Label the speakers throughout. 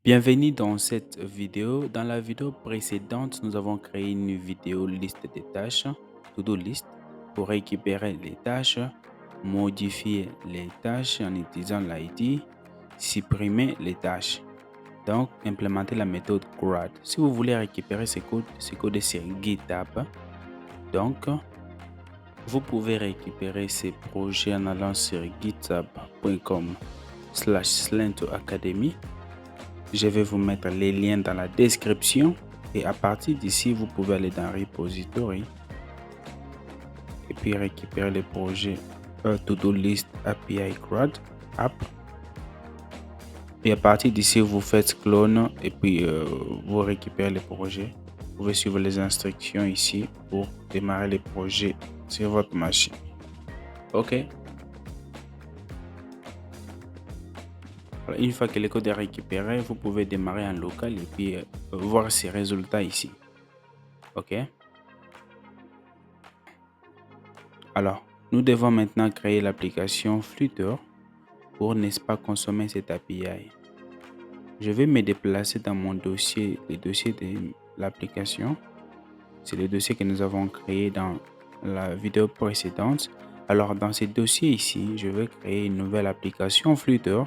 Speaker 1: Bienvenue dans cette vidéo. Dans la vidéo précédente, nous avons créé une vidéo liste des tâches, to-do list, pour récupérer les tâches, modifier les tâches en utilisant l'ID, supprimer les tâches. Donc, implémenter la méthode CRUD. Si vous voulez récupérer ce code est sur GitHub. Donc, vous pouvez récupérer ces projets en allant sur github.com/slentoacademy. Je vais vous mettre les liens dans la description et à partir d'ici, vous pouvez aller dans Repository et puis récupérer le projet To-Do List API CRUD App. Et à partir d'ici, vous faites clone et puis vous récupérez le projet. Vous pouvez suivre les instructions ici pour démarrer le projet sur votre machine. OK. Une fois que le code est récupéré, vous pouvez démarrer en local et puis voir ses résultats ici. OK. Alors, nous devons maintenant créer l'application Flutter pour, n'est-ce pas, consommer cette API. Je vais me déplacer dans mon dossier, le dossier de l'application. C'est le dossier que nous avons créé dans la vidéo précédente. Alors, dans ce dossier ici, je vais créer une nouvelle application Flutter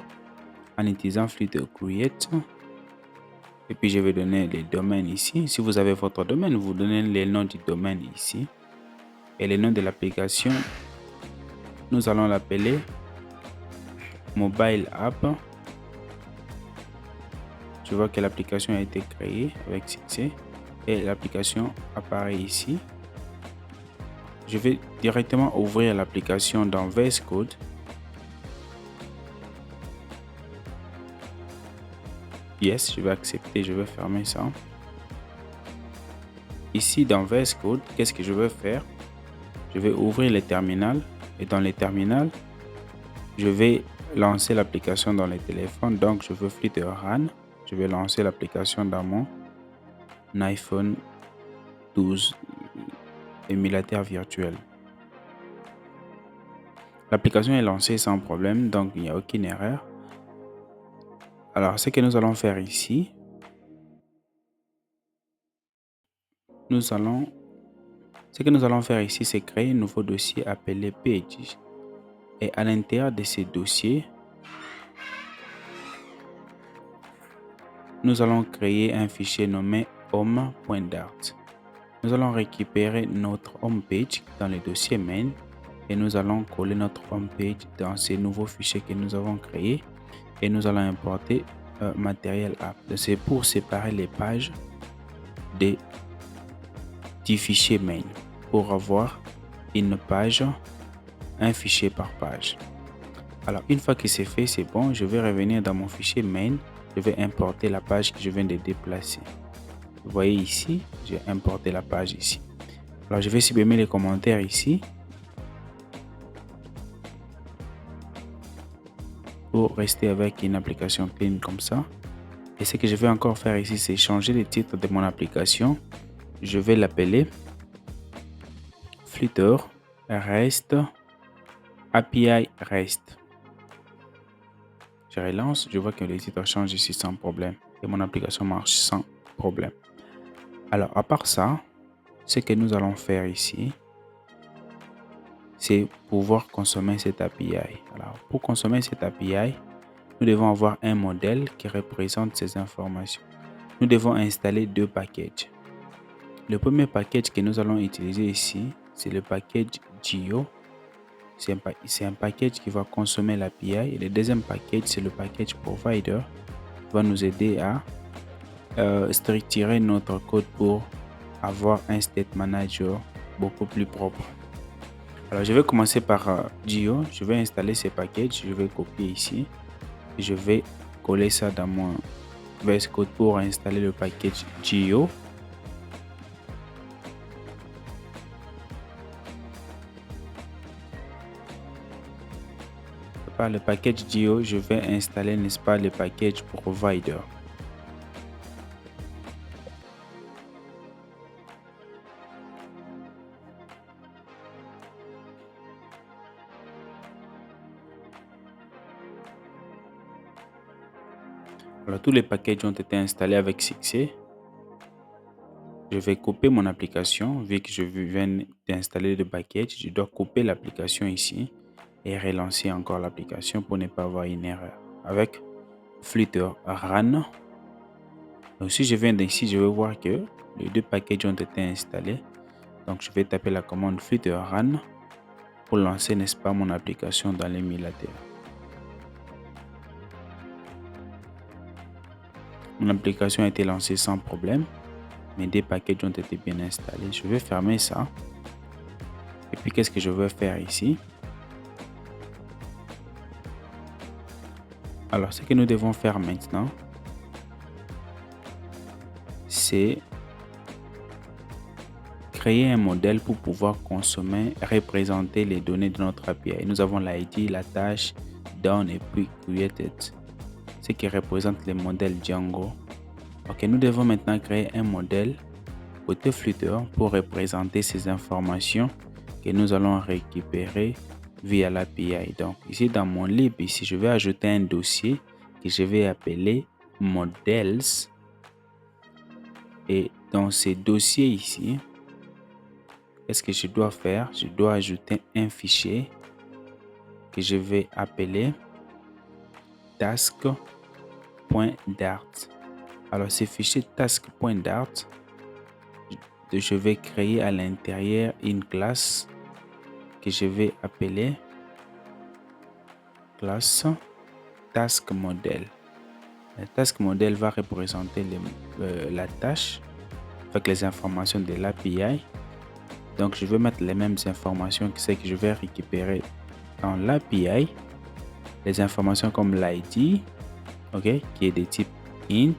Speaker 1: en utilisant Flutter Create. Et puis, je vais donner les domaines ici. Si vous avez votre domaine, vous donnez le nom du domaine ici. Et le nom de l'application, nous allons l'appeler Mobile App. Je vois que l'application a été créée avec succès et l'application apparaît ici. Je vais directement ouvrir l'application dans VS Code. Yes, je vais accepter, je vais fermer ça. Ici dans VS Code, qu'est-ce que je vais faire? Je vais ouvrir le terminal et dans le terminal, je vais lancer l'application dans le téléphone. Donc, je veux Flutter Run. Je vais lancer l'application dans mon iPhone 12 émulateur virtuel. L'application est lancée sans problème, donc il n'y a aucune erreur. Alors, ce que nous allons faire ici, c'est créer un nouveau dossier appelé Pages. Et à l'intérieur de ce dossier, nous allons créer un fichier nommé home.dart. Nous allons récupérer notre home page dans le dossier main et nous allons coller notre home page dans ce nouveau fichier que nous avons créé et nous allons importer matériel app. C'est pour séparer les pages du fichier main pour avoir une page, un fichier par page. Alors, une fois que c'est fait, c'est bon. Je vais revenir dans mon fichier main. Je vais importer la page que je viens de déplacer. Vous voyez ici, j'ai importé la page ici. Alors, je vais supprimer les commentaires ici pour rester avec une application clean comme ça. Et ce que je vais encore faire ici, c'est changer le titre de mon application. Je vais l'appeler Flutter REST API REST. Je relance, je vois que le titre change ici sans problème et mon application marche sans problème. Alors, à part ça, ce que nous allons faire ici, c'est pouvoir consommer cette API. Alors, pour consommer cette API, nous devons avoir un modèle qui représente ces informations. Nous devons installer deux packages. Le premier package que nous allons utiliser ici, c'est le package Geo. C'est un package qui va consommer l'API. Et le deuxième package, c'est le package Provider qui va nous aider à structurer notre code pour avoir un state manager beaucoup plus propre. Alors, je vais commencer par Geo. Je vais installer ces packages. Je vais copier ici. Et je vais coller ça dans mon VS Code pour installer le package Geo. Par le package Geo, je vais installer, n'est-ce pas, le package Provider. Alors, tous les packages ont été installés avec succès. Je vais couper mon application. Vu que je viens d'installer le package, je dois couper l'application ici et relancer encore l'application pour ne pas avoir une erreur. Avec Flutter Run. Donc, si je viens d'ici, je vais voir que les deux packages ont été installés. Donc, je vais taper la commande Flutter Run pour lancer, n'est-ce pas, mon application dans l'émulateur. Mon application a été lancée sans problème. Mes deux packages ont été bien installés. Je vais fermer ça. Et puis, qu'est-ce que je vais faire ici? Alors, ce que nous devons faire maintenant, c'est créer un modèle pour pouvoir consommer, représenter les données de notre API. Nous avons l'ID, la tâche, done et puis created, ce qui représente le modèle Django. Ok, nous devons maintenant créer un modèle côté Flutter pour représenter ces informations que nous allons récupérer via l'API. Donc ici dans mon lib, ici je vais ajouter un dossier que je vais appeler models. Et dans ces dossiers ici, qu'est-ce que je dois faire? Je dois ajouter un fichier que je vais appeler task.dart. Alors, ce fichier task.dart, je vais créer à l'intérieur une classe que je vais appeler classe task model. Le task model va représenter la tâche avec les informations de l'API. Donc, je vais mettre les mêmes informations que celles que je vais récupérer dans l'API. Les informations comme l'ID, ok, qui est de type int.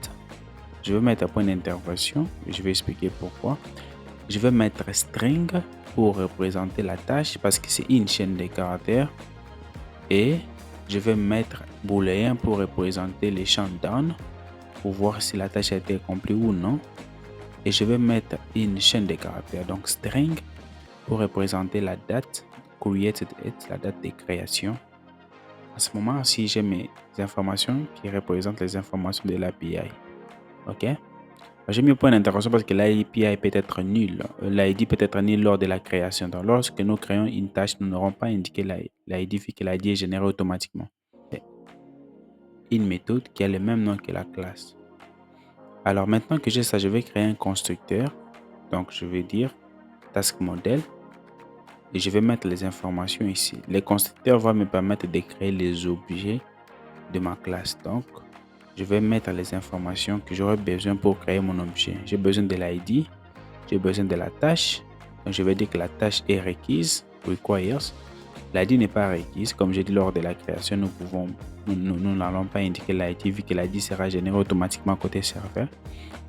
Speaker 1: Je vais mettre un point d'interrogation. Je vais expliquer pourquoi. Je vais mettre string pour représenter la tâche parce que c'est une chaîne de caractères. Et je vais mettre booléen pour représenter les champs done pour voir si la tâche a été accomplie ou non. Et je vais mettre une chaîne de caractères, donc string, pour représenter la date, created it, la date de création. À ce moment, si j'ai mes informations qui représentent les informations de l'API. OK? J'ai mis un point d'interrogation parce que l'API peut être nul. L'ID peut être nul lors de la création. Donc, lorsque nous créons une tâche, nous n'aurons pas indiqué l'ID vu que l'ID est généré automatiquement. Une méthode qui a le même nom que la classe. Alors maintenant que j'ai ça, je vais créer un constructeur. Donc je vais dire task model et je vais mettre les informations ici. Le constructeur va me permettre de créer les objets de ma classe. Donc je vais mettre les informations que j'aurai besoin pour créer mon objet. J'ai besoin de l'ID, j'ai besoin de la tâche. Donc je vais dire que la tâche est requise, requires. L'ID n'est pas requise. Comme j'ai dit lors de la création, nous n'allons pas indiquer l'ID vu que l'ID sera généré automatiquement côté serveur.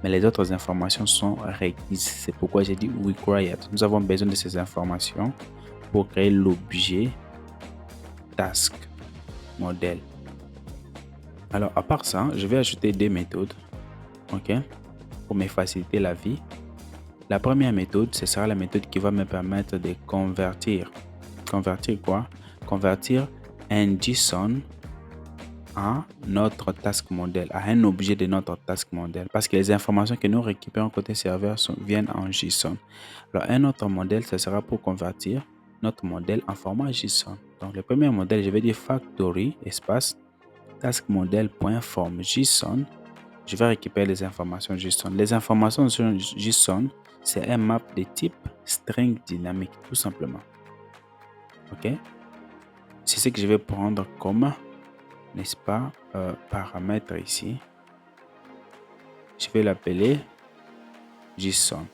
Speaker 1: Mais les autres informations sont requises. C'est pourquoi j'ai dit required. Nous avons besoin de ces informations pour créer l'objet task model. Alors, à part ça, je vais ajouter des méthodes, ok, pour me faciliter la vie. La première méthode, ce sera la méthode qui va me permettre de convertir. Convertir quoi? Convertir un JSON à notre task model, à un objet de notre task model. Parce que les informations que nous récupérons côté serveur viennent en JSON. Alors, un autre modèle, ce sera pour convertir notre modèle en format JSON. Donc, le premier modèle, je vais dire factory, espace, task model.form JSON. Je vais récupérer les informations JSON. Les informations sur JSON, c'est un map de type string dynamique, tout simplement. OK? C'est ce que je vais prendre comme, n'est-ce pas, paramètre ici. Je vais l'appeler JSON.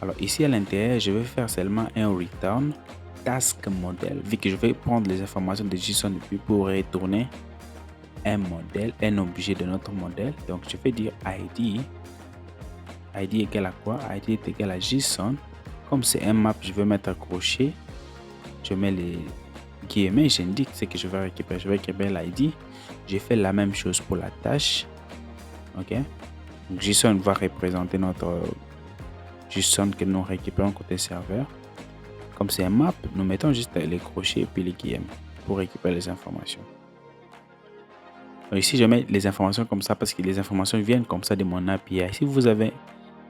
Speaker 1: Alors ici à l'intérieur, je vais faire seulement un return task model. Vu que je vais prendre les informations de JSON depuis pour retourner un modèle, un objet de notre modèle. Donc je vais dire ID. ID égale à quoi? ID est égal à JSON. Comme c'est un map, je vais mettre un crochet. Je mets les guillemets, j'indique ce que je vais récupérer. Je vais récupérer l'ID. J'ai fait la même chose pour la tâche. OK? Donc JSON va représenter notre JSON que nous récupérons côté serveur. Comme c'est un map, nous mettons juste les crochets et puis les guillemets pour récupérer les informations. Donc ici, je mets les informations comme ça parce que les informations viennent comme ça de mon API. Si vous avez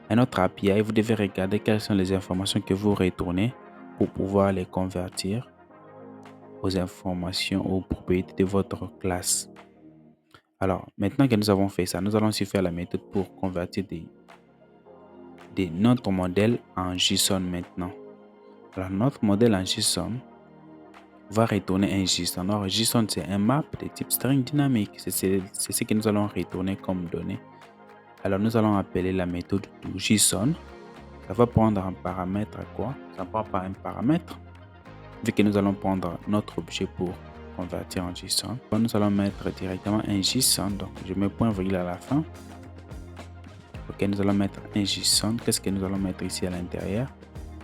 Speaker 1: un autre API, vous devez regarder quelles sont les informations que vous retournez pour pouvoir les convertir aux informations, aux propriétés de votre classe. Alors, maintenant que nous avons fait ça, nous allons aussi faire la méthode pour convertir notre modèle en JSON maintenant. Alors, notre modèle en JSON va retourner un JSON. Alors, JSON, c'est un map de type string dynamique. C'est ce que nous allons retourner comme données. Alors, nous allons appeler la méthode JSON. Ça va prendre un paramètre à quoi? Ça prend pas un paramètre. Vu que nous allons prendre notre objet pour convertir en JSON, nous allons mettre directement un JSON. Donc, je mets point virgule à la fin. Ok, nous allons mettre un JSON. Qu'est-ce que nous allons mettre ici à l'intérieur?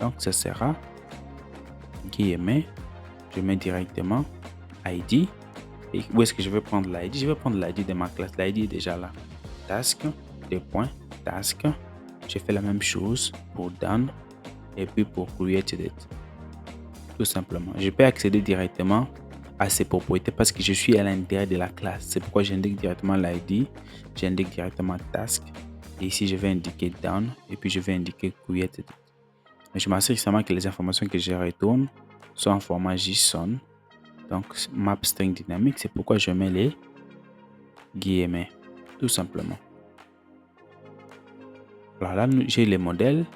Speaker 1: Donc, ce sera guillemets. Je mets directement ID. Et où est-ce que je vais prendre l'ID? Je vais prendre l'ID de ma classe. L'ID est déjà là. Task, des points, task. Je fais la même chose pour done et puis pour created. Tout simplement. Je peux accéder directement à ces propriétés parce que je suis à l'intérieur de la classe. C'est pourquoi j'indique directement l'ID. J'indique directement task. Et ici, je vais indiquer done et puis je vais indiquer created. Je m'assure seulement que les informations que je retourne sont en format JSON. Donc, map string dynamique, c'est pourquoi je mets les guillemets, tout simplement. Alors là, j'ai les modèles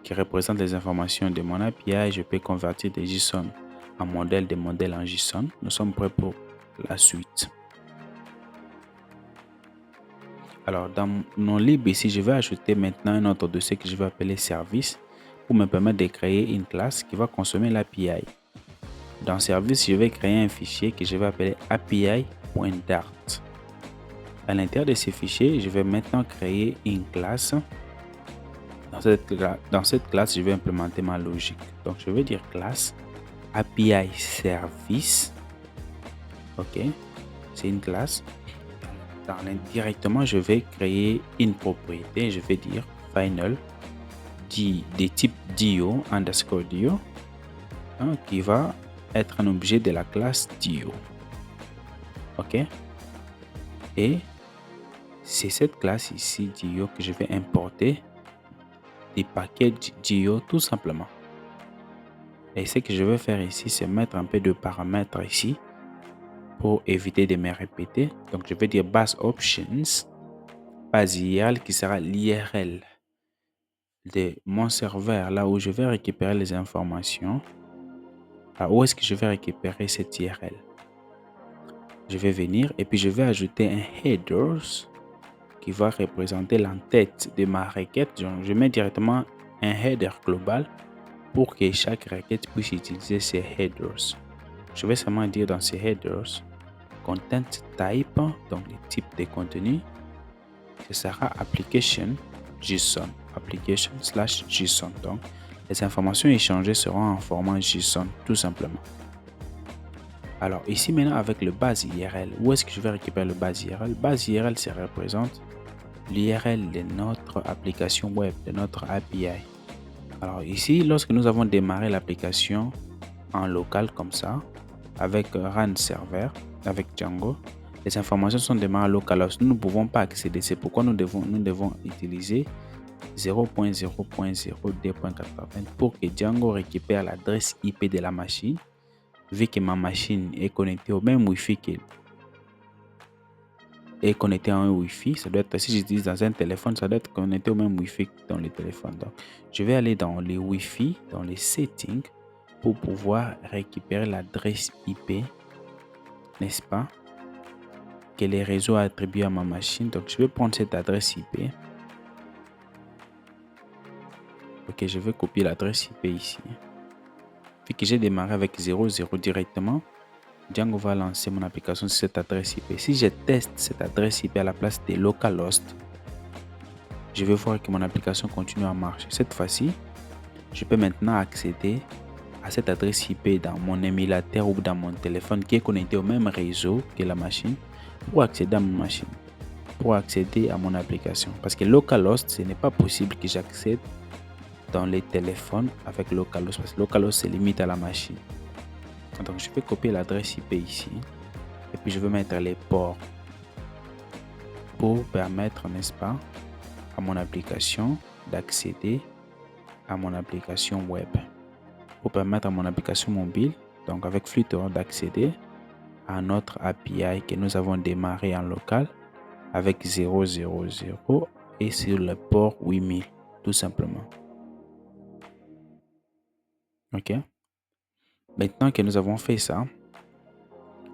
Speaker 1: qui représentent les informations de mon API. Je peux convertir des JSON en modèle, des modèles en JSON. Nous sommes prêts pour la suite. Alors, dans mon lib ici, je vais ajouter maintenant un autre dossier que je vais appeler service pour me permettre de créer une classe qui va consommer l'API. Dans service, je vais créer un fichier que je vais appeler api.dart. À l'intérieur de ce fichier, je vais maintenant créer une classe. Dans cette classe, je vais implémenter ma logique. Donc, je vais dire classe API service. OK, c'est une classe. Directement, je vais créer une propriété. Je vais dire final des types dio underscore dio qui va être un objet de la classe dio. OK, et c'est cette classe ici dio que je vais importer des packages dio tout simplement. Et ce que je vais faire ici, c'est mettre un peu de paramètres ici pour éviter de me répéter. Donc, je vais dire base options, base URL qui sera l'URL de mon serveur, là où je vais récupérer les informations. Alors, où est-ce que je vais récupérer cette URL? Je vais venir et puis je vais ajouter un headers qui va représenter l'entête de ma requête. Donc, je mets directement un header global pour que chaque requête puisse utiliser ces headers. Je vais seulement dire dans ces headers content type, donc le type de contenu, ce sera application JSON, application/JSON. Donc, les informations échangées seront en format JSON, tout simplement. Alors, ici maintenant, avec le base URL, où est-ce que je vais récupérer le base URL? Base URL, ça représente l'URL de notre application web, de notre API. Alors ici, lorsque nous avons démarré l'application en local comme ça, avec run server, avec Django, les informations sont démarrées localhost. Nous ne pouvons pas accéder. C'est pourquoi nous devons utiliser 0.0.0.2.80 pour que Django récupère l'adresse IP de la machine. Vu que ma machine est connectée au même Wi-Fi connecté à un Wi-Fi, ça doit être, si j'utilise dans un téléphone, ça doit être connecté au même Wi-Fi que dans le téléphone. Donc, je vais aller dans les Wi-Fi, dans les settings, pour pouvoir récupérer l'adresse IP, n'est-ce pas, que les réseaux attribuent à ma machine. Donc, je vais prendre cette adresse IP. Ok, je vais copier l'adresse IP ici. Vu que j'ai démarré avec 00 directement, Django va lancer mon application sur cette adresse IP. Si je teste cette adresse IP à la place de localhost, je vais voir que mon application continue à marcher. Cette fois-ci, je peux maintenant accéder à cette adresse IP dans mon émulateur ou dans mon téléphone qui est connecté au même réseau que la machine pour accéder à ma machine, pour accéder à mon application. Parce que localhost, ce n'est pas possible que j'accède dans les téléphones avec localhost parce que localhost se limite à la machine. Donc, je vais copier l'adresse IP ici et puis je vais mettre les ports pour permettre, n'est-ce pas, à mon application d'accéder à mon application web. Pour permettre à mon application mobile, donc avec Flutter, d'accéder à notre API que nous avons démarré en local avec 000 et sur le port 8000, tout simplement. OK? Maintenant que nous avons fait ça,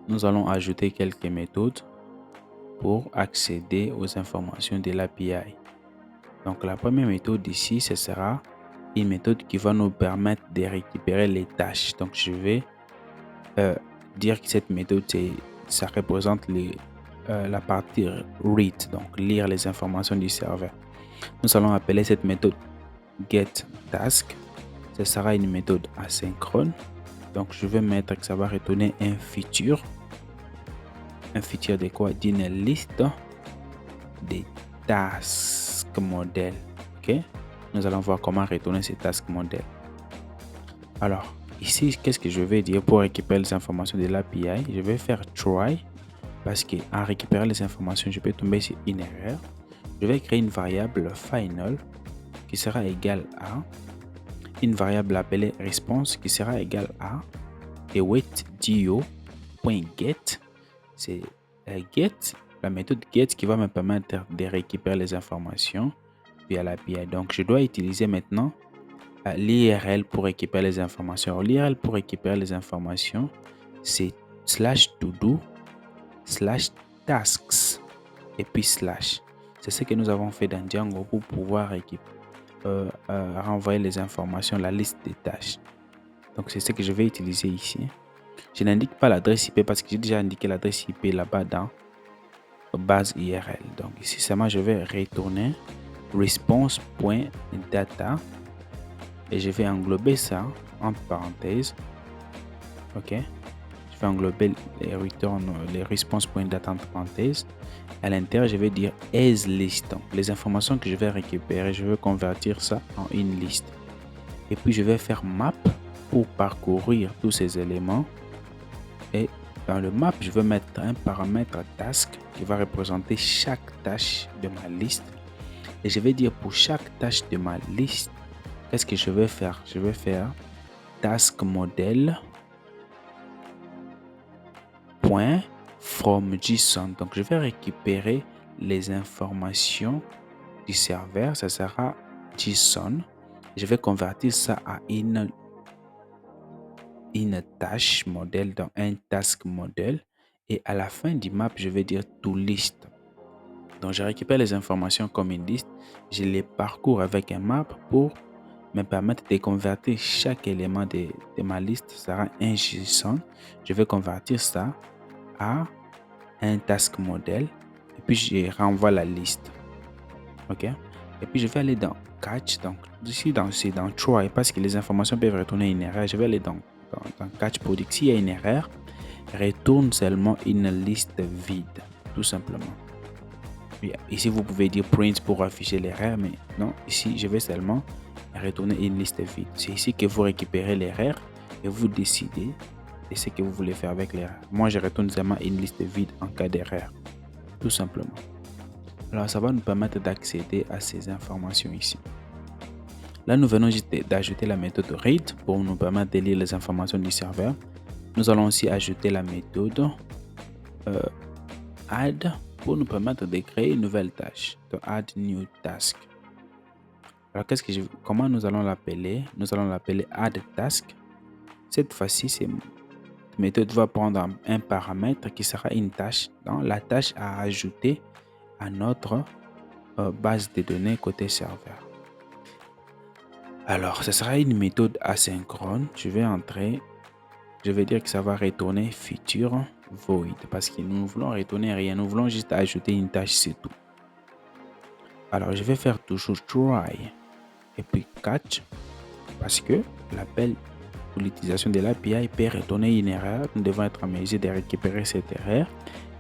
Speaker 1: nous allons ajouter quelques méthodes pour accéder aux informations de l'API. Donc, la première méthode ici, ce sera une méthode qui va nous permettre de récupérer les tâches. Donc, je vais dire que cette méthode, ça représente la partie read, donc lire les informations du serveur. Nous allons appeler cette méthode getTask. Ce sera une méthode asynchrone. Donc, je vais mettre que ça va retourner un feature. Un feature de quoi? D'une liste des task modèles. OK? Nous allons voir comment retourner ces task modèles. Alors, ici, qu'est-ce que je vais dire pour récupérer les informations de l'API? Je vais faire try parce qu'en récupérant les informations, je peux tomber sur une erreur. Je vais créer une variable final qui sera égale à une variable appelée response qui sera égale à await.do.get. C'est get, la méthode get qui va me permettre de récupérer les informations via l'API. Donc, je dois utiliser maintenant l'IRL pour récupérer les informations. L'IRL pour récupérer les informations, c'est /todo/tasks et puis /. C'est ce que nous avons fait dans Django pour pouvoir renvoyer les informations, la liste des tâches. Donc, c'est ce que je vais utiliser ici. Je n'indique pas l'adresse IP parce que j'ai déjà indiqué l'adresse IP là-bas dans base IRL. Donc, ici, seulement, je vais retourner response.data et je vais englober ça entre parenthèses. OK. Je vais englober les response.data entre parenthèses. À l'intérieur, je vais dire as list. Donc, les informations que je vais récupérer, je vais convertir ça en une liste. Et puis, je vais faire map pour parcourir tous ces éléments. Et dans le map, je vais mettre un paramètre task qui va représenter chaque tâche de ma liste. Et je vais dire pour chaque tâche de ma liste, qu'est-ce que je vais faire? Je vais faire task model .from JSON. Donc, je vais récupérer les informations du serveur. Ça sera JSON. Je vais convertir ça à une tâche modèle dans un task modèle. Et à la fin du map, je vais dire toList. Donc, je récupère les informations comme une liste. Je les parcours avec un map pour me permettre de convertir chaque élément de ma liste. Ça sera un JSON. Je vais convertir ça à un task modèle. Et puis, je renvoie la liste. OK? Et puis, je vais aller dans catch. Donc, ici, c'est dans try parce que les informations peuvent retourner une erreur. Je vais aller dans catch pour dire que s'il y a une erreur, retourne seulement une liste vide, tout simplement. Ici, vous pouvez dire print pour afficher l'erreur, mais non, ici, je vais seulement retourner une liste vide. C'est ici que vous récupérez l'erreur et vous décidez de ce que vous voulez faire avec l'erreur. Moi, je retourne seulement une liste vide en cas d'erreur, tout simplement. Alors, ça va nous permettre d'accéder à ces informations ici. Là, nous venons juste d'ajouter la méthode read pour nous permettre de lire les informations du serveur. Nous allons aussi ajouter la méthode add pour nous permettre de créer une nouvelle tâche, de add new task. Alors, comment nous allons l'appeler? Nous allons l'appeler add task. Cette fois-ci, cette méthode va prendre un paramètre qui sera une tâche, donc la tâche à ajouter à notre base de données côté serveur. Alors, ce sera une méthode asynchrone. Je vais dire que ça va retourner feature void parce que nous ne voulons retourner rien. Nous voulons juste ajouter une tâche, c'est tout. Alors, je vais faire toujours try et puis catch parce que l'appel pour l'utilisation de l'API peut retourner une erreur. Nous devons être en mesure de récupérer cette erreur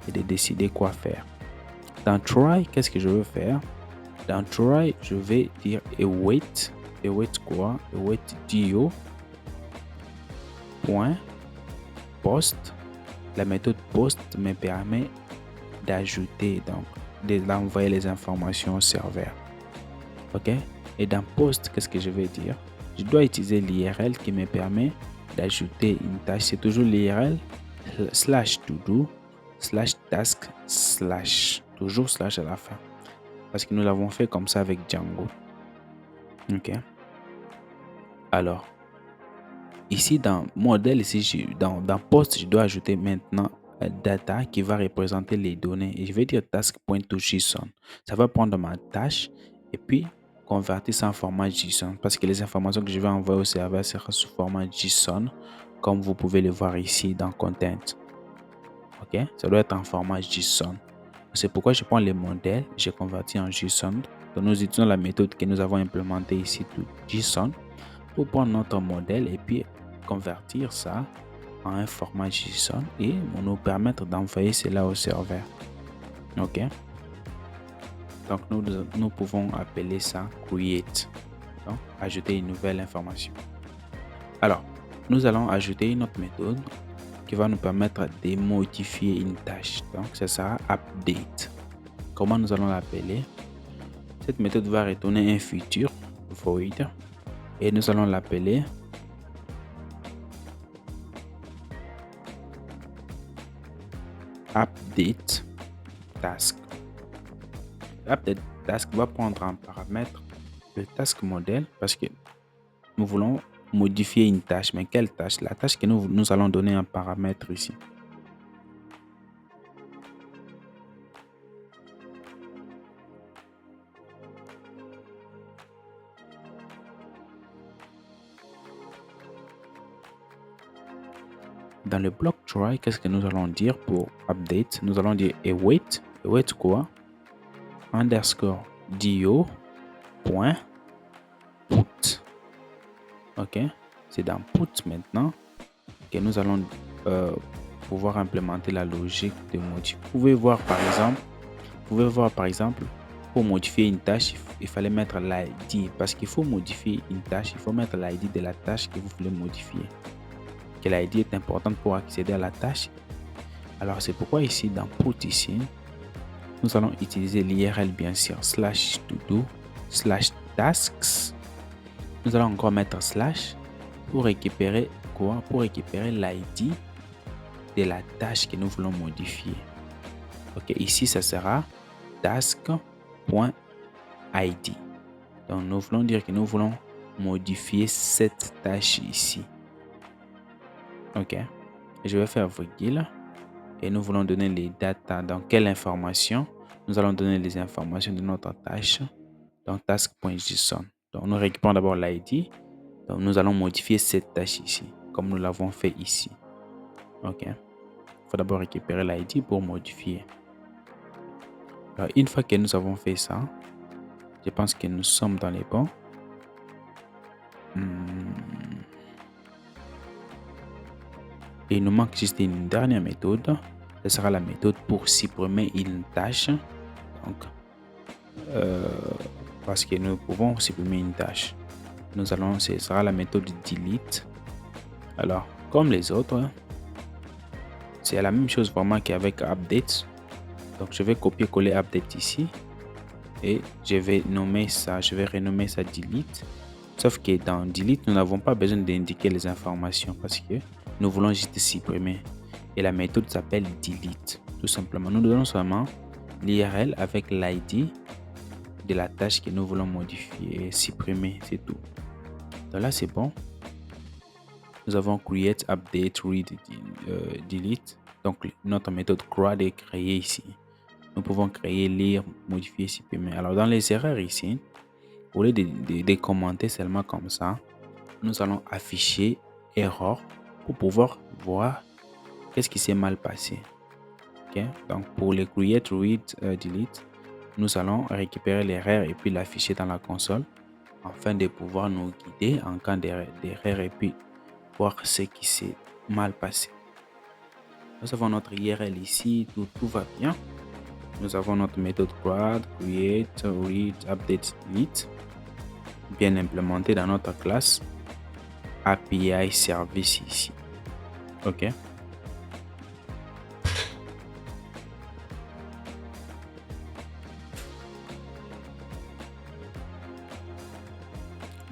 Speaker 1: et de décider quoi faire. Dans try, qu'est-ce que je veux faire? Dans try, je vais dire await quoi? Await do point post. La méthode post me permet d'ajouter donc d'envoyer les informations au serveur. OK? Et dans post, qu'est-ce que je vais dire? Je dois utiliser l'URL qui me permet d'ajouter une tâche. C'est toujours l'URL /to-do /task / toujours slash à la fin. Parce que nous l'avons fait comme ça avec Django. OK? Alors, ici dans modèle, ici dans post, je dois ajouter maintenant data qui va représenter les données. Et je vais dire task.to.json. Ça va prendre ma tâche et puis convertir ça en format JSON. Parce que les informations que je vais envoyer au serveur seront sous format JSON, comme vous pouvez le voir ici dans Content. OK? Ça doit être en format JSON. C'est pourquoi je prends les modèles, je convertis en JSON. Donc nous utilisons la méthode que nous avons implémentée ici, tout JSON, pour prendre notre modèle et puis convertir ça en un format JSON et nous permettre d'envoyer cela au serveur. OK? Donc nous pouvons appeler ça create. Donc ajouter une nouvelle information. Alors, nous allons ajouter une autre méthode qui va nous permettre de modifier une tâche. Donc ça sera update. Comment nous allons l'appeler? Cette méthode va retourner un futur void et nous allons l'appeler update task. Update task va prendre en paramètre le task model parce que nous voulons modifier une tâche. Mais quelle tâche? La tâche que nous allons donner un paramètre ici. Dans le bloc try, qu'est-ce que nous allons dire pour update? Nous allons dire await. Await quoi? Underscore dio point put. OK? C'est dans put maintenant que nous allons pouvoir implémenter la logique de modifier. Vous pouvez voir par exemple, pour modifier une tâche, il fallait mettre l'ID parce qu'il faut modifier une tâche, il faut mettre l'ID de la tâche que vous voulez modifier. Que l'ID est importante pour accéder à la tâche. Alors c'est pourquoi ici dans put ici, nous allons utiliser l'URL bien sûr /to-do /tasks. Nous allons encore mettre slash pour récupérer quoi? Pour récupérer l'ID de la tâche que nous voulons modifier. OK, ici ça sera task.id. Donc nous voulons dire que nous voulons modifier cette tâche ici. OK, je vais faire virgule et nous voulons donner les data. Dans quelle information? Nous allons donner les informations de notre tâche dans task.json. Donc nous récupérons d'abord l'ID. Donc nous allons modifier cette tâche ici comme nous l'avons fait ici. OK, il faut d'abord récupérer l'ID pour modifier. Alors une fois que nous avons fait ça, je pense que nous sommes dans les bons. Et il nous manque juste une dernière méthode. Ce sera la méthode pour supprimer une tâche. Donc, parce que nous pouvons supprimer une tâche. Ce sera la méthode delete. Alors, comme les autres, c'est la même chose vraiment qu'avec update. Donc, je vais copier-coller update ici. Et je vais renommer ça delete. Sauf que dans delete, nous n'avons pas besoin d'indiquer les informations parce que nous voulons juste supprimer. Et la méthode s'appelle delete. Tout simplement, nous donnons seulement l'URL avec l'ID de la tâche que nous voulons modifier et supprimer. C'est tout. Donc là, c'est bon. Nous avons create, update, read, delete. Donc, notre méthode CRUD est créée ici. Nous pouvons créer, lire, modifier, supprimer. Alors, dans les erreurs ici, au lieu de commenter seulement comme ça, nous allons afficher erreur pour pouvoir voir qu'est-ce qui s'est mal passé. Okay? Donc, pour les create, read, delete, nous allons récupérer l'erreur et puis l'afficher dans la console afin de pouvoir nous guider en cas d'erreur et puis voir ce qui s'est mal passé. Nous avons notre URL ici, tout va bien. Nous avons notre méthode CRUD, create, read, update, delete, bien implémentée dans notre classe API service ici. OK. .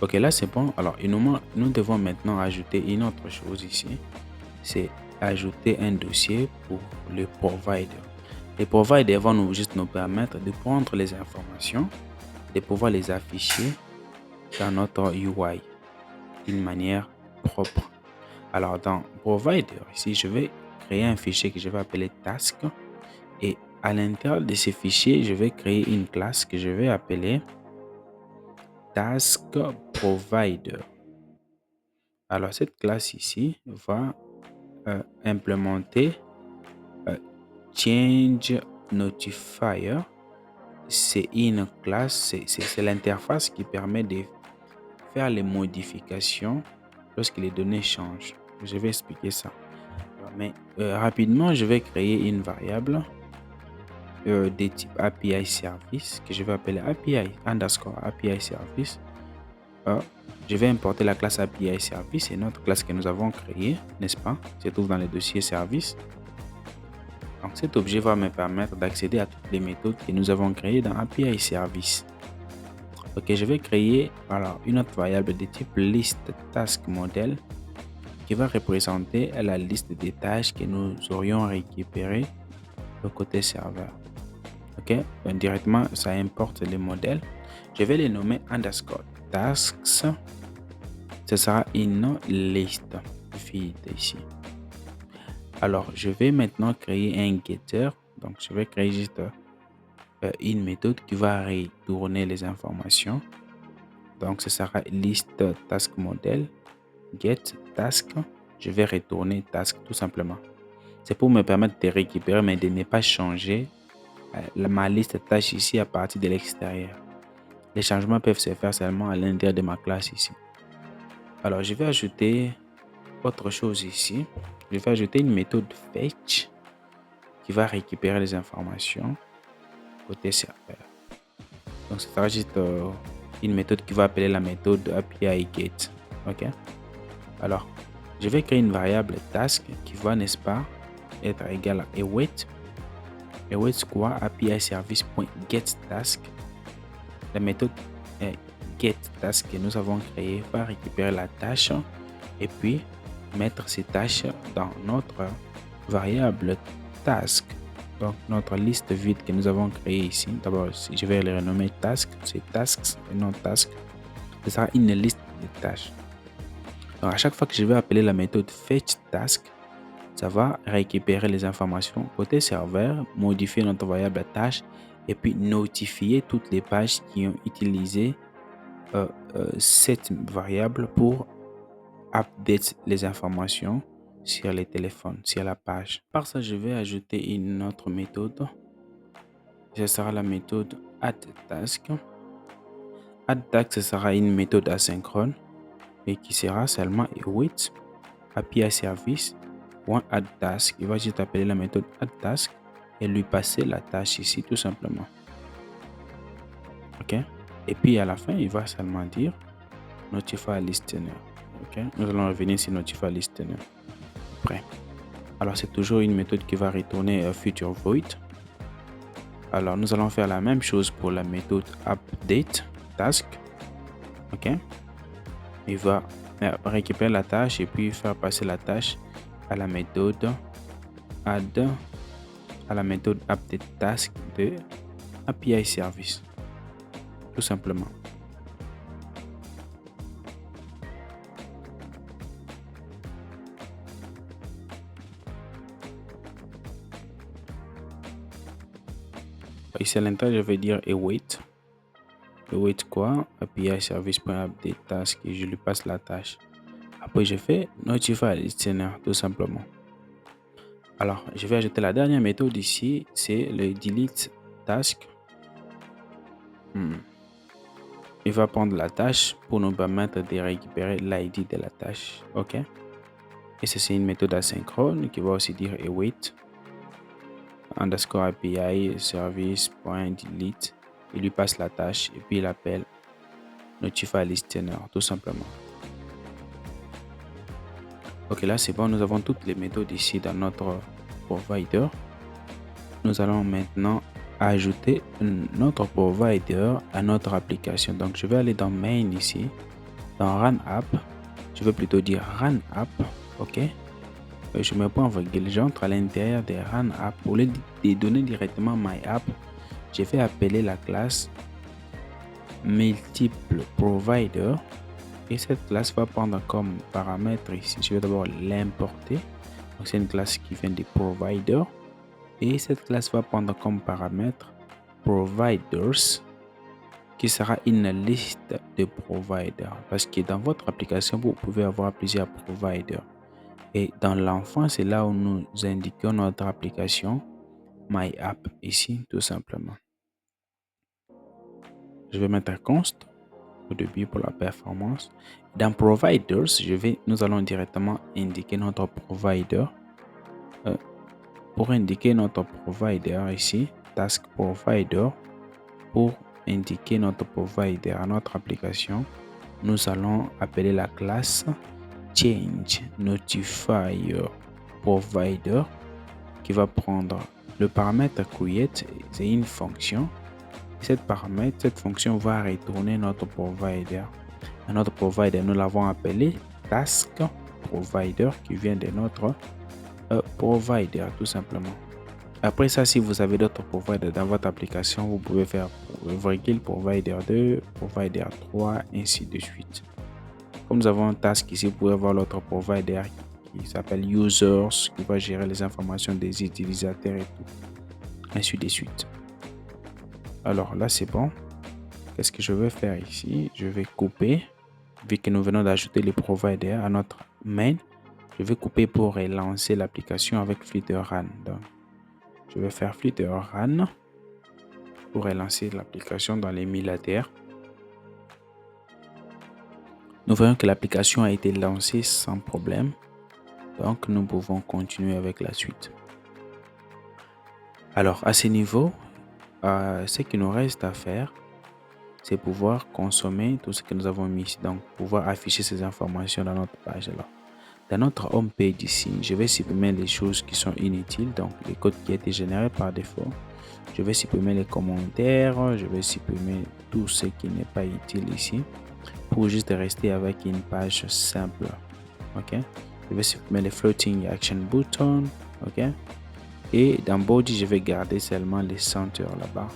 Speaker 1: Ok, là c'est bon. Alors, nous devons maintenant ajouter une autre chose ici. C'est ajouter un dossier pour le provider. Les providers vont juste nous permettre de prendre les informations, de pouvoir les afficher dans notre UI d'une manière propre. Alors, dans provider, ici, je vais créer un fichier que je vais appeler task. Et à l'intérieur de ce fichier, je vais créer une classe que je vais appeler task provider. Alors, cette classe ici va implémenter change notifier. C'est une classe, c'est l'interface qui permet de faire les modifications lorsque les données changent. Je vais expliquer ça. Mais rapidement, je vais créer une variable de type API service que je vais appeler API underscore API service. Je vais importer la classe API service, c'est notre classe que nous avons créée, n'est-ce pas? Se trouve dans le dossier service. Donc cet objet va me permettre d'accéder à toutes les méthodes que nous avons créées dans API service. Ok, je vais créer alors une autre variable de type list task model qui va représenter la liste des tâches que nous aurions récupérées du côté serveur. Ok, donc, directement ça importe les modèles. Je vais les nommer underscore tasks. Ce sera une liste vide ici. Alors, je vais maintenant créer un getter. Donc, je vais créer juste une méthode qui va retourner les informations. Donc, ce sera list task model get task. Je vais retourner task tout simplement. C'est pour me permettre de récupérer mais de ne pas changer ma liste tâches ici à partir de l'extérieur. Les changements peuvent se faire seulement à l'intérieur de ma classe ici. Alors, je vais ajouter autre chose ici. Je vais ajouter une méthode fetch qui va récupérer les informations côté serveur. Donc, ce sera juste une méthode qui va appeler la méthode API get. Ok. Alors, je vais créer une variable task qui va, n'est-ce pas, être égale à await. Await quoi? API service.getTask. La méthode getTask que nous avons créée va récupérer la tâche et puis mettre ces tâches dans notre variable task. Donc, notre liste vide que nous avons créée ici. D'abord, je vais le renommer task. C'est tasks et non task. Ce sera une liste de tâches. Donc, à chaque fois que je vais appeler la méthode fetchTask, ça va récupérer les informations côté serveur, modifier notre variable tâche et puis notifier toutes les pages qui ont utilisé cette variable pour update les informations sur les téléphones, sur la page. Par ça, je vais ajouter une autre méthode. Ce sera la méthode addTask. addTask, ce sera une méthode asynchrone et qui sera seulement await API service addTask. Il va juste appeler la méthode addTask et lui passer la tâche ici tout simplement. Ok. Et puis à la fin, il va seulement dire notify listener. Ok. Nous allons revenir sur notify listener. Après. Alors c'est toujours une méthode qui va retourner future void. Alors nous allons faire la même chose pour la méthode update task. Ok. Il va récupérer la tâche et puis faire passer la tâche à la méthode add, à la méthode update task de API service. Tout simplement. Ici à l'intérieur, je vais dire await. Await quoi? API service.update task et je lui passe la tâche. Après, je fais notify listener tout simplement. Alors, je vais ajouter la dernière méthode ici, c'est le delete task. Il va prendre la tâche pour nous permettre de récupérer l'ID de la tâche. Ok. Et c'est une méthode asynchrone qui va aussi dire await underscore API service.delete. Il lui passe la tâche et puis il appelle notify listener tout simplement. Ok, là c'est bon, nous avons toutes les méthodes ici dans notre provider. Nous allons maintenant ajouter notre provider à notre application. Donc je vais aller dans main ici Dans Run App, je vais plutôt dire Run App, ok? Je mets point virgule, j'entre à l'intérieur des Run App. Au lieu de donner directement My App, je vais appeler la classe Multiple Provider. Et cette classe va prendre comme paramètre ici, je vais d'abord l'importer. Donc c'est une classe qui vient des providers. Et cette classe va prendre comme paramètre providers, qui sera une liste de providers. Parce que dans votre application, vous pouvez avoir plusieurs providers. Et dans l'enfant, c'est là où nous indiquons notre application My App ici, tout simplement. Je vais mettre un const au début pour la performance. Dans Providers, nous allons directement indiquer notre provider. Pour indiquer notre provider ici, Task Provider, pour indiquer notre provider à notre application, nous allons appeler la classe Change Notifier Provider qui va prendre le paramètre create, c'est une fonction. Cette fonction va retourner notre provider. Et notre provider, nous l'avons appelé Task Provider qui vient de notre provider tout simplement. Après ça, si vous avez d'autres providers dans votre application, vous pouvez faire virgule provider 2, provider 3, ainsi de suite. Comme nous avons un task ici, vous pouvez avoir l'autre provider qui s'appelle users, qui va gérer les informations des utilisateurs et tout, ainsi de suite. Alors là, c'est bon. Qu'est-ce que je vais faire ici? Je vais couper, vu que nous venons d'ajouter les providers à notre main. Je vais couper pour relancer l'application avec Flutter Run. Donc, je vais faire Flutter Run pour relancer l'application dans l'émulateur. Nous voyons que l'application a été lancée sans problème. Donc, nous pouvons continuer avec la suite. Alors, à ce niveau, ce qui nous reste à faire, c'est pouvoir consommer tout ce que nous avons mis ici. Donc, pouvoir afficher ces informations dans notre page. Alors, dans notre home page ici, je vais supprimer les choses qui sont inutiles, donc les codes qui ont été générés par défaut. Je vais supprimer les commentaires, je vais supprimer tout ce qui n'est pas utile ici pour juste rester avec une page simple. Ok, je vais supprimer les floating action buttons. Ok, et dans body, je vais garder seulement les center là-bas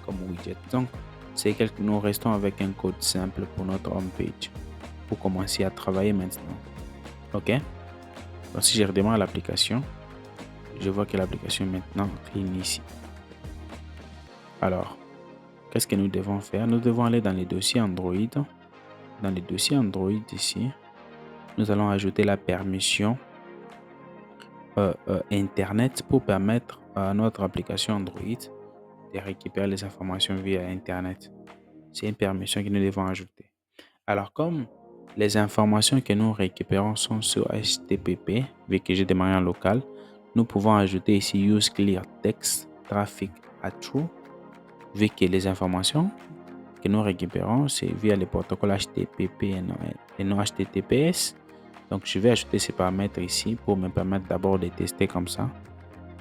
Speaker 1: comme widget. Donc, c'est que nous restons avec un code simple pour notre home page pour commencer à travailler maintenant. Ok, donc si je redémarre l'application, je vois que l'application est maintenant clean ici. Alors, qu'est-ce que nous devons faire? Nous devons aller dans les dossiers Android. Dans les dossiers Android ici, nous allons ajouter la permission Internet pour permettre à notre application Android de récupérer les informations via Internet. C'est une permission que nous devons ajouter. Alors, comme les informations que nous récupérons sont sur HTTP, vu que j'ai démarré en local, nous pouvons ajouter ici Use Clear Text Traffic at True, vu que les informations que nous récupérons, c'est via le protocole HTTP et non HTTPS. Donc, je vais ajouter ces paramètres ici pour me permettre d'abord de tester comme ça,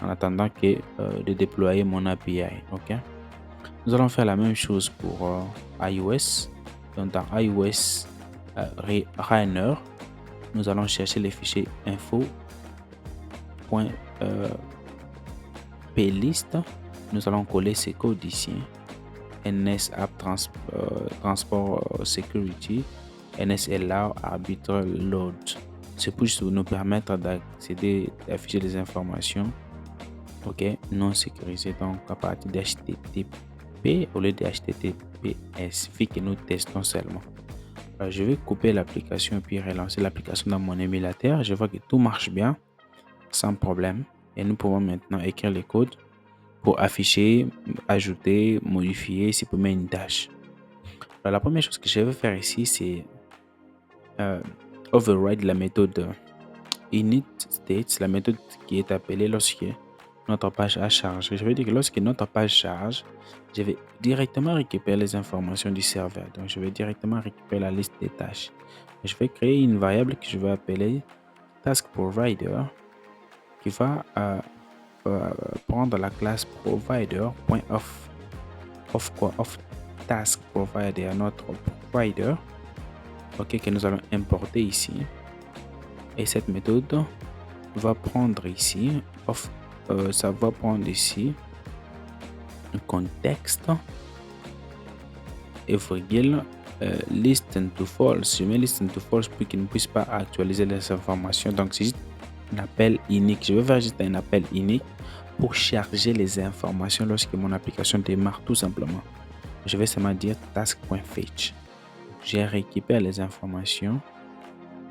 Speaker 1: en attendant de déployer mon API. Ok. Nous allons faire la même chose pour iOS. Donc, dans iOS Runner, nous allons chercher les fichiers info.plist. Nous allons coller ces codes ici. NS App Transport Security, NSLR Arbiter Load. C'est pour nous permettre d'accéder, d'afficher des informations non sécurisées, donc à partir d'HTTP au lieu de HTTPS, vu que nous testons seulement. Alors, je vais couper l'application et puis relancer l'application dans mon émulateur. Je vois que tout marche bien sans problème et nous pouvons maintenant écrire les codes pour afficher, ajouter, modifier, supprimer une tâche. Alors, la première chose que je vais faire ici, c'est override la méthode initStates, la méthode qui est appelée lorsque notre page a chargé. Je vais dire que lorsque notre page charge, je vais directement récupérer les informations du serveur. Donc, je vais directement récupérer la liste des tâches. Je vais créer une variable que je vais appeler Task Provider qui va prendre la classe provider.off task provider à notre provider ok, que nous allons importer ici. Et cette méthode va prendre ici, ça va prendre ici un contexte et virgule listen to false. Je mets listen to false pour qu'il ne puisse pas actualiser les informations. Donc c'est juste un appel unique. Je vais faire juste un appel unique pour charger les informations lorsque mon application démarre tout simplement. Je vais seulement dire task.fetch. J'ai récupéré les informations,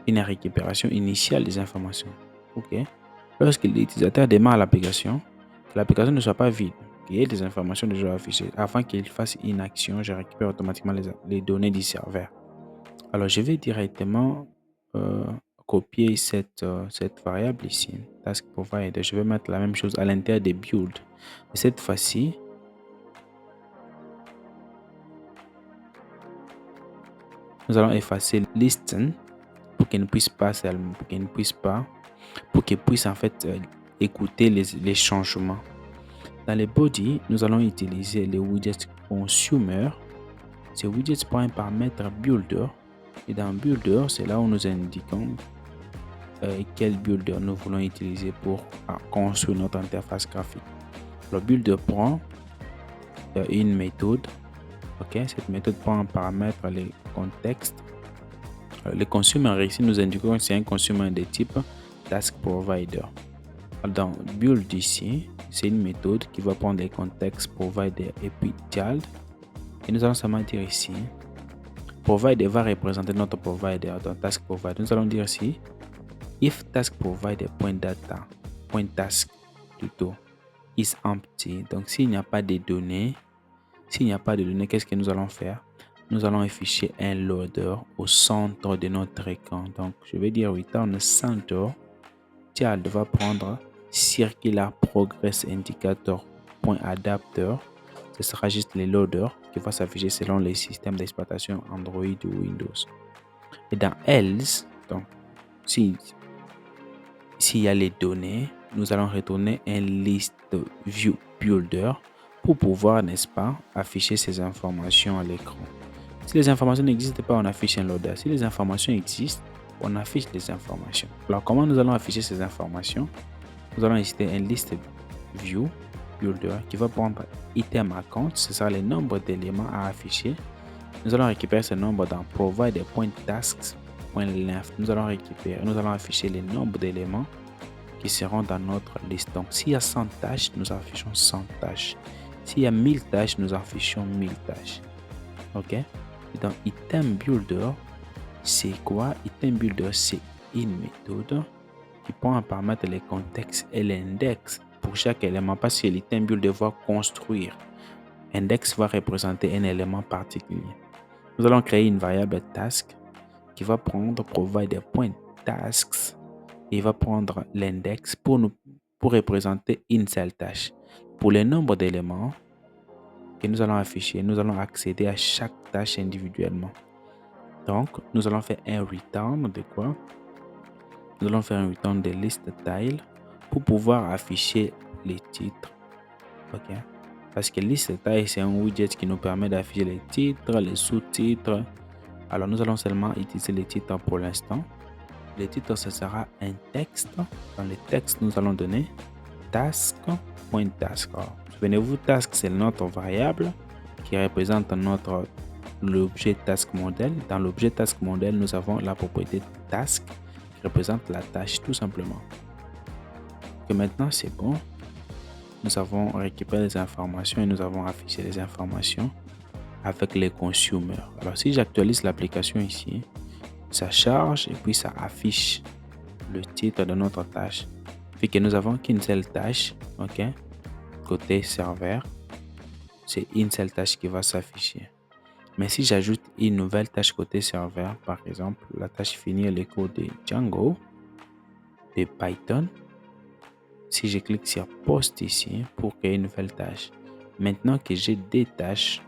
Speaker 1: une récupération initiale des informations. Ok. Lorsque l'utilisateur démarre l'application, que l'application ne soit pas vide, qu'il y ait des informations déjà affichées. Avant qu'il fasse une action, je récupère automatiquement les données du serveur. Alors, je vais directement copier cette variable ici, task provider. Je vais mettre la même chose à l'intérieur des builds. Et cette fois-ci, nous allons effacer listen pour qu'il ne puisse pas pour qu'il puisse en fait écouter les changements. Dans les body, nous allons utiliser les widgets consumer. Ces widgets pour un paramètre builder. Et dans builder, c'est là où nous indiquons quel builder nous voulons utiliser pour construire notre interface graphique. Le builder prend une méthode. Ok, cette méthode prend en paramètre les contextes. Le consumer ici, nous indiquons que c'est un consumer de type task provider. Dans build ici, c'est une méthode qui va prendre les contextes provider et puis child. Et nous allons seulement dire ici, provider va représenter notre provider dans task provider. Nous allons dire ici, if task provider.data, .task plutôt, is empty. Donc s'il n'y a pas de données, qu'est-ce que nous allons faire? Nous allons afficher un loader au centre de notre écran. Donc je vais dire return center. Child va prendre circular progress indicator .adapter. Ce sera juste les loaders qui va s'afficher selon les systèmes d'exploitation Android ou Windows. Et dans else, donc s'il y a les données, nous allons retourner un list view builder pour pouvoir, n'est-ce pas, afficher ces informations à l'écran. Si les informations n'existent pas, on affiche un loader. Si les informations existent, on affiche les informations. Alors, comment nous allons afficher ces informations? Nous allons utiliser un list view builder qui va prendre item account, ce sera le nombre d'éléments à afficher. Nous allons récupérer ce nombre dans provider.tasks.length. Nous allons afficher le nombre d'éléments qui seront dans notre liste. Donc, s'il y a 100 tâches, nous affichons 100 tâches. S'il y a 1000 tâches, nous affichons 1000 tâches. Ok? Et dans item builder, c'est quoi? Item builder, c'est une méthode qui prend en paramètre les contextes et l'index pour chaque élément parce que l'item builder va construire. Index va représenter un élément particulier. Nous allons créer une variable task qui va prendre provider.tasks et va prendre l'index pour représenter une seule tâche. Pour le nombre d'éléments que nous allons afficher, nous allons accéder à chaque tâche individuellement. Donc, nous allons faire un return de quoi? Nous allons faire un return de list tile pour pouvoir afficher les titres. Ok? Parce que list tile, c'est un widget qui nous permet d'afficher les titres, les sous-titres. Alors, nous allons seulement utiliser les titres pour l'instant. Le titre, ce sera un texte. Dans le texte, nous allons donner task.task. Souvenez-vous, task, c'est notre variable qui représente l'objet task model. Dans l'objet task model, nous avons la propriété task qui représente la tâche tout simplement. Et maintenant, c'est bon. Nous avons récupéré les informations et nous avons affiché les informations avec les consommateurs. Alors, si j'actualise l'application ici, ça charge et puis ça affiche le titre de notre tâche. Vu que nous n'avons qu'une seule tâche, ok, côté serveur, c'est une seule tâche qui va s'afficher. Mais si j'ajoute une nouvelle tâche côté serveur, par exemple, la tâche finir les codes de Django, de Python, si je clique sur Post ici pour créer une nouvelle tâche, maintenant que j'ai des tâches,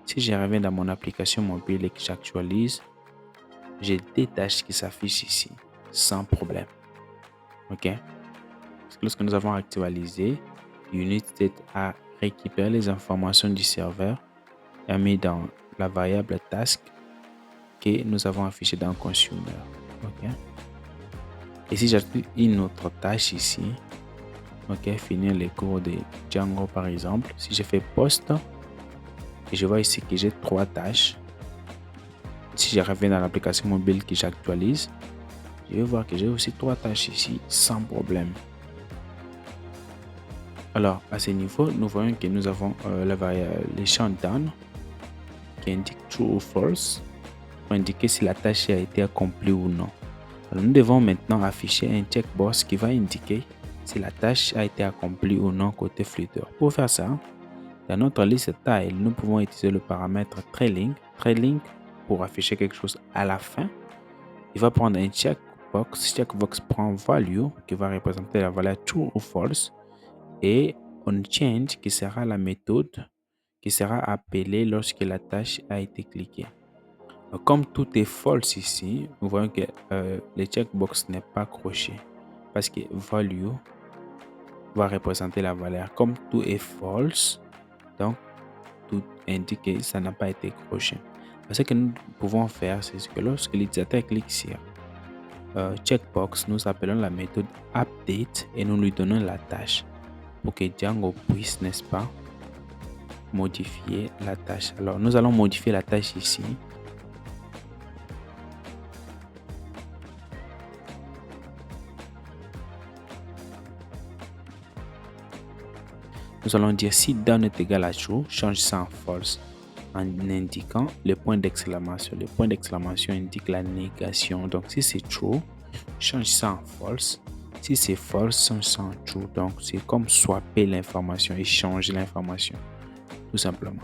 Speaker 1: si je reviens dans mon application mobile et que j'actualise, j'ai des tâches qui s'affichent ici, sans problème. Ok? Parce que lorsque nous avons actualisé, Unity a récupéré les informations du serveur et a mis dans la variable task que nous avons affiché dans Consumer. OK? Et si j'ajoute une autre tâche ici, OK, finir les cours de Django par exemple, si je fais Post, et je vois ici que j'ai 3 tâches. Si je reviens dans l'application mobile que j'actualise, je vais voir que j'ai aussi 3 tâches ici sans problème. Alors, à ce niveau, nous voyons que nous avons les champs down qui indiquent true ou false pour indiquer si la tâche a été accomplie ou non. Alors, nous devons maintenant afficher un checkbox qui va indiquer si la tâche a été accomplie ou non côté Flutter. Pour faire ça, dans notre liste tile, nous pouvons utiliser le paramètre trailing. Trailing pour afficher quelque chose à la fin. Il va prendre un checkbox. Checkbox prend value qui va représenter la valeur true ou false. Et on change qui sera la méthode qui sera appelée lorsque la tâche a été cliquée. Donc, comme tout est false ici, nous voyons que le checkbox n'est pas croché parce que value va représenter la valeur. Comme tout est false, donc tout indique que ça n'a pas été croché. Ce que nous pouvons faire, c'est que lorsque l'utilisateur clique sur checkbox, nous appelons la méthode update et nous lui donnons la tâche pour que Django puisse, n'est-ce pas, modifier la tâche. Alors, nous allons modifier la tâche ici. Nous allons dire si down est égal à true, change ça en false en indiquant le point d'exclamation. Le point d'exclamation indique la négation. Donc, si c'est true, change ça en false. Si c'est false, change ça en true. Donc, c'est comme swapper l'information et changer l'information, tout simplement.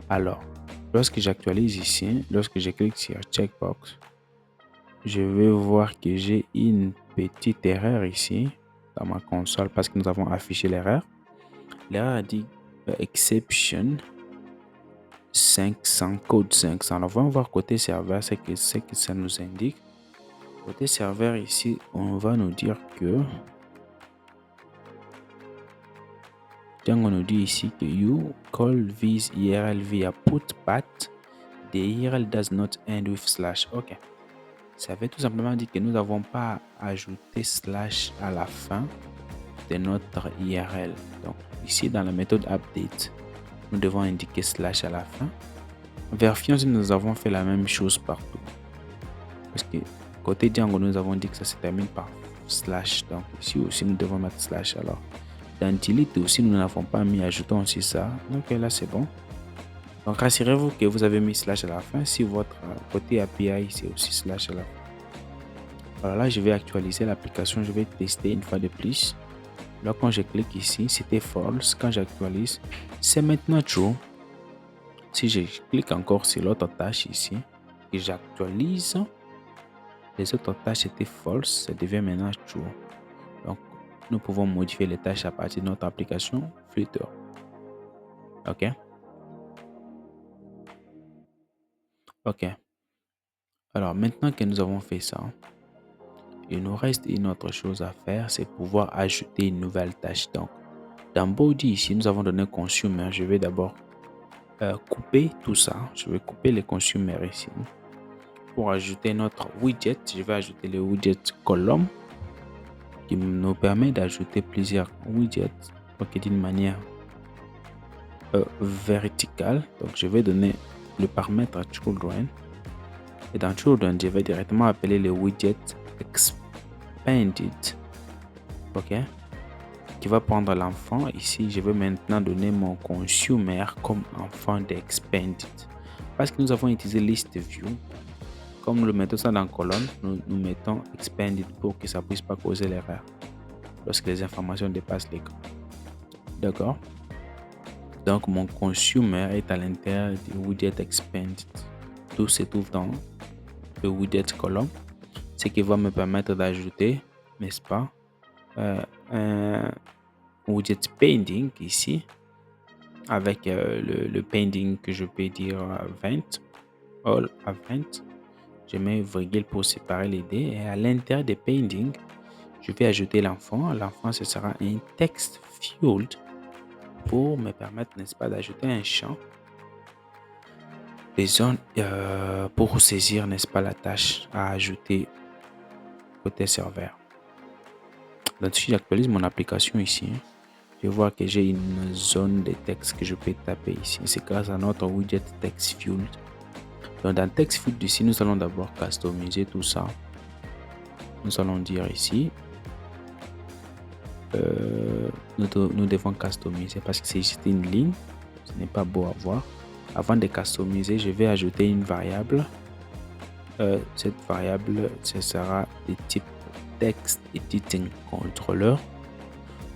Speaker 1: Alors, lorsque j'actualise ici, lorsque je clique sur checkbox, je vais voir que j'ai une petite erreur ici dans ma console parce que nous avons affiché l'erreur. L'erreur dit exception 500, code 500. Alors, on va voir côté serveur ce que ça nous indique. Côté serveur ici, on va nous dire que Django nous dit ici que you call this URL via putpat. The URL does not end with slash. OK. Ça veut tout simplement dire que nous n'avons pas ajouté slash à la fin de notre URL. Donc, ici, dans la méthode update, nous devons indiquer slash à la fin. Vérifions si nous avons fait la même chose partout. Parce que côté Django, nous avons dit que ça se termine par slash. Donc, ici aussi, nous devons mettre slash. Alors, dans delete aussi, nous n'avons pas mis, ajoutons aussi ça. Donc, là, c'est bon. Donc, rassurez-vous que vous avez mis slash à la fin. Si votre côté API, c'est aussi slash à la fin. Alors là, je vais actualiser l'application. Je vais tester une fois de plus. Là, quand je clique ici, c'était false. Quand j'actualise, c'est maintenant true. Si je clique encore sur l'autre tâche ici et j'actualise, les autres tâches étaient false. Ça devient maintenant true. Donc, nous pouvons modifier les tâches à partir de notre application Flutter. OK? OK. Alors, maintenant que nous avons fait ça, il nous reste une autre chose à faire, c'est pouvoir ajouter une nouvelle tâche. Donc, dans Body, ici, nous avons donné Consumer. Je vais d'abord couper tout ça. Je vais couper les consommateurs ici. Pour ajouter notre widget, je vais ajouter le widget column qui nous permet d'ajouter plusieurs widgets d'une manière verticale. Donc, je vais donner le paramètre children. Et dans children, je vais directement appeler le widget expanded. OK? Qui va prendre l'enfant. Ici, je vais maintenant donner mon consumer comme enfant d'expanded. Parce que nous avons utilisé list view. Comme nous le mettons ça dans colonne, nous mettons expanded pour que ça ne puisse pas causer l'erreur lorsque les informations dépassent les camps. D'accord? Donc, mon consumer est à l'intérieur du widget expanded. Tout se trouve dans le widget column, ce qui va me permettre d'ajouter, n'est-ce pas, un widget pending ici, avec le pending que je peux dire 20, all à 20. Je mets virgule pour séparer les dés et à l'intérieur des pending, je vais ajouter l'enfant. L'enfant, ce sera un text field pour me permettre, n'est-ce pas, d'ajouter un champ les zones pour saisir, n'est-ce pas, la tâche à ajouter côté serveur. Donc, si j'actualise mon application ici, je vois que j'ai une zone de texte que je peux taper ici. C'est grâce à notre widget Text Field. Donc, dans Text Field ici, nous allons d'abord customiser tout ça. Nous allons dire ici, nous devons customiser parce que c'est juste une ligne. Ce n'est pas beau à voir. Avant de customiser, je vais ajouter une variable. Cette variable, ce sera de type Text Editing Controller.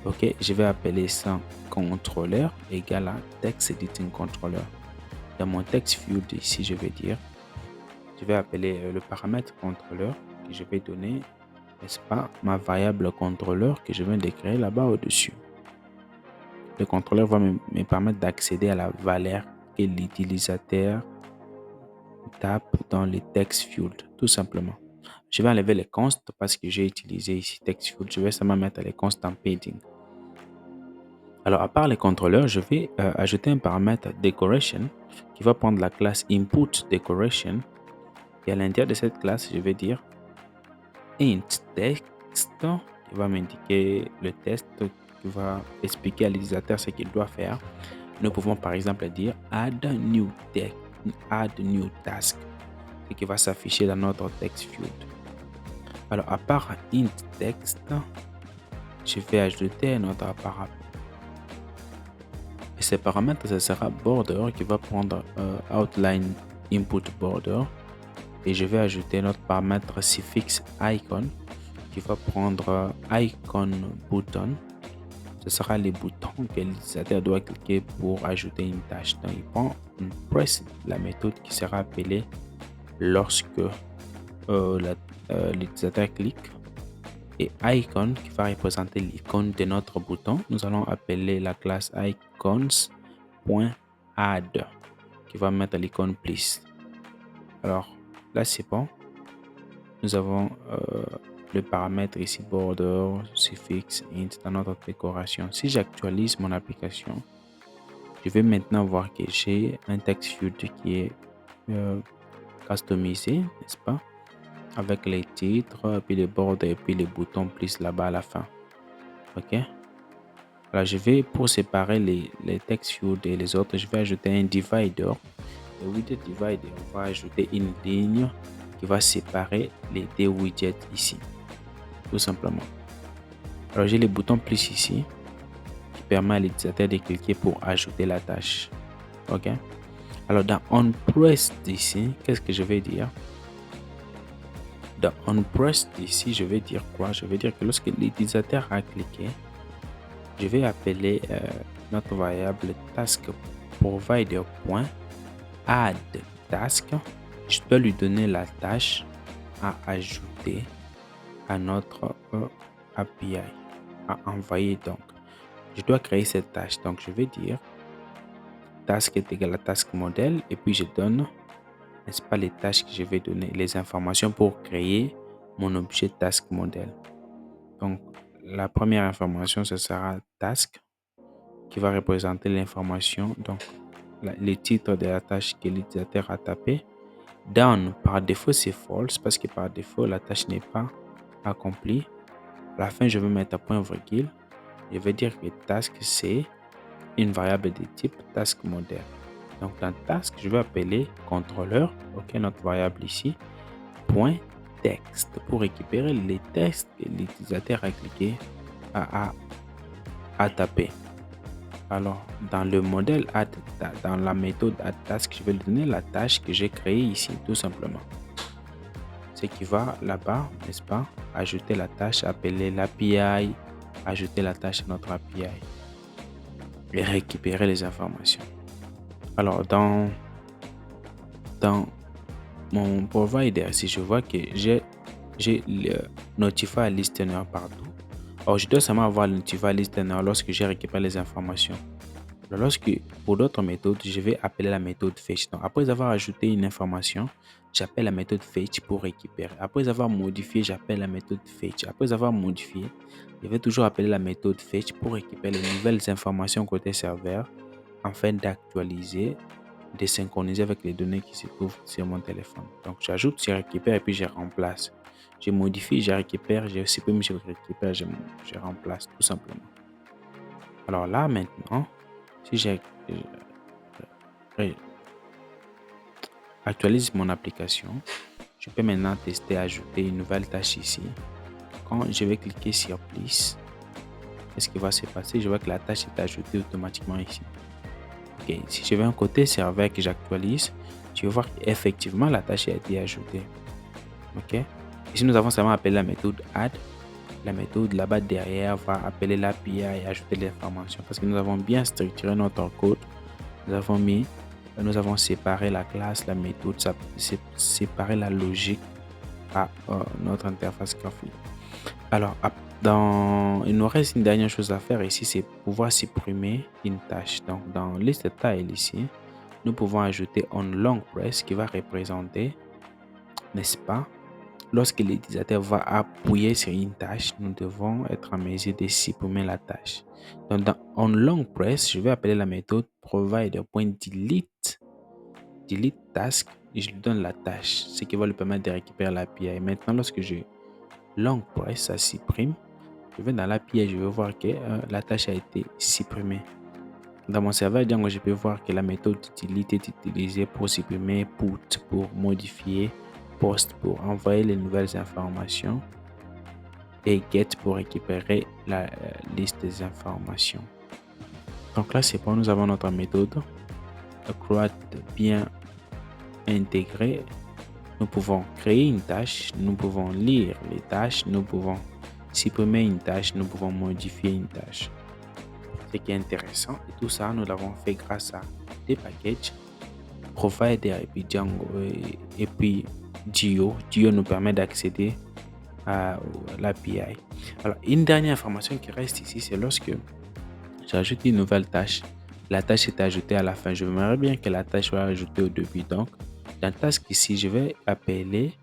Speaker 1: Ok, je vais appeler ça contrôleur égal à Text Editing Controller. Dans mon text field ici, je vais appeler le paramètre contrôleur que je vais donner, n'est-ce pas, ma variable contrôleur que je viens de créer là-bas au-dessus. Le contrôleur va me permettre d'accéder à la valeur que l'utilisateur tape dans le text field, tout simplement. Je vais enlever les consts parce que j'ai utilisé ici text field. Je vais seulement mettre les consts en padding. Alors, à part les contrôleurs, je vais ajouter un paramètre decoration qui va prendre la classe input decoration. Et à l'intérieur de cette classe, je vais dire int text qui va m'indiquer le test qui va expliquer à l'utilisateur ce qu'il doit faire. Nous pouvons par exemple dire add new task, ce qui va s'afficher dans notre text field. Alors, à part int text, je vais ajouter un autre paramètre. Et ce paramètre, ce sera border qui va prendre outline input border. Et je vais ajouter notre paramètre suffix icon qui va prendre icon button. Ce sera les boutons que l'utilisateur doit cliquer pour ajouter une tâche. Donc, il prend une press, la méthode qui sera appelée lorsque l'utilisateur clique. Et icon qui va représenter l'icône de notre bouton. Nous allons appeler la classe icons.add qui va mettre l'icône please. Alors là, c'est bon. Nous avons le paramètre ici border, suffix, int dans notre décoration. Si j'actualise mon application, je vais maintenant voir que j'ai un text field qui est customisé, n'est-ce pas? Avec les titres, puis les border et puis les boutons plus là-bas à la fin. Ok. Alors je vais, pour séparer les text fields et les autres, je vais ajouter un divider. Le widget divider, on va ajouter une ligne qui va séparer les deux widgets ici, tout simplement. Alors j'ai les boutons plus ici qui permet à l'utilisateur de cliquer pour ajouter la tâche. Ok. Alors dans onPressed ici, qu'est-ce que je vais dire? Dans onPressed ici, je vais dire quoi? Je vais dire que lorsque l'utilisateur a cliqué, je vais appeler notre variable task provider.add task. Je dois lui donner la tâche à ajouter à notre API, à envoyer. Donc, je dois créer cette tâche. Donc, je vais dire task est égal à task modèle et puis je donne, n'est-ce pas, les tâches que je vais donner, les informations pour créer mon objet task modèle. Donc, la première information, ce sera task qui va représenter l'information, donc le titre de la tâche que l'utilisateur a tapé. Down, par défaut, c'est false parce que par défaut, la tâche n'est pas accomplie. À la fin, je vais mettre un point virgule. Je vais dire que task, c'est une variable de type task model. Donc, dans task, je vais appeler contrôleur, ok, notre variable ici, point texte pour récupérer les textes que l'utilisateur a cliqué à taper. Alors, dans le modèle add, dans la méthode add task, je vais lui donner la tâche que j'ai créée ici, tout simplement. Ce qui va là-bas, n'est-ce pas, ajouter la tâche, appeler l'API, ajouter la tâche à notre API et récupérer les informations. Alors, dans mon provider, si je vois que j'ai le notify listener partout, alors je dois seulement avoir le notify listener lorsque j'ai récupéré les informations. Alors, pour d'autres méthodes, je vais appeler la méthode fetch. Donc, après avoir ajouté une information, j'appelle la méthode fetch pour récupérer. Après avoir modifié, j'appelle la méthode fetch. Après avoir modifié, je vais toujours appeler la méthode fetch pour récupérer les nouvelles informations côté serveur afin d'actualiser désynchroniser avec les données qui se trouvent sur mon téléphone. Donc, j'ajoute, je récupère et puis je remplace. Je modifie, je récupère, je supprime, je récupère, je remplace, tout simplement. Alors là, maintenant, si j'actualise mon application, je peux maintenant tester, ajouter une nouvelle tâche ici. Quand je vais cliquer sur Plus, qu'est-ce qui va se passer? Je vois que la tâche est ajoutée automatiquement ici. Ok, si je vais un côté serveur que j'actualise, je vais voir qu'effectivement la tâche a été ajoutée. Ok, ici nous avons seulement appelé la méthode add. La méthode là-bas derrière va appeler l'API et ajouter l'information parce que nous avons bien structuré notre code. Nous avons séparé la classe, la méthode, séparé la logique à notre interface graphique. Alors, il nous reste une dernière chose à faire ici, c'est pouvoir supprimer une tâche. Donc, dans liste tile ici, nous pouvons ajouter on long press qui va représenter, n'est-ce pas, lorsque l'utilisateur va appuyer sur une tâche, nous devons être en mesure de supprimer la tâche. Donc, dans on long press, je vais appeler la méthode provider.delete task et je lui donne la tâche, ce qui va lui permettre de récupérer l'API. Maintenant, lorsque je long press, ça supprime. Je vais dans l'API et je vais voir que la tâche a été supprimée. Dans mon serveur Django, je peux voir que la méthode delete est utilisée pour supprimer, put pour modifier, post pour envoyer les nouvelles informations et get pour récupérer la liste des informations. Donc là, c'est bon, nous avons notre méthode croate bien intégrée. Nous pouvons créer une tâche, nous pouvons lire les tâches, nous pouvons supprimer une tâche, nous pouvons modifier une tâche. Ce qui est intéressant, et tout ça, nous l'avons fait grâce à des packages Provider et puis Django et puis Gio. Gio nous permet d'accéder à l'API. Alors, une dernière information qui reste ici, c'est lorsque j'ajoute une nouvelle tâche, la tâche est ajoutée à la fin. Je voudrais bien que la tâche soit ajoutée au début. Donc, dans task ici, je vais appeler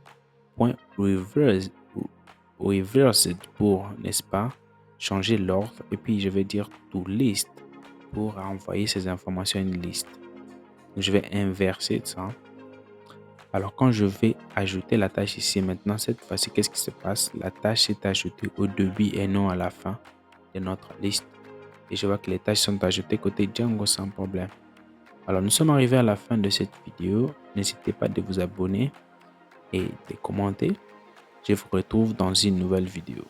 Speaker 1: .reversed pour, n'est-ce pas, changer l'ordre. Et puis, je vais dire to list pour envoyer ces informations à une liste. Je vais inverser ça. Alors, quand je vais ajouter la tâche ici, maintenant, cette fois-ci, qu'est-ce qui se passe? La tâche est ajoutée au début et non à la fin de notre liste. Et je vois que les tâches sont ajoutées côté Django sans problème. Alors, nous sommes arrivés à la fin de cette vidéo. N'hésitez pas de vous abonner et de commenter. Je vous retrouve dans une nouvelle vidéo.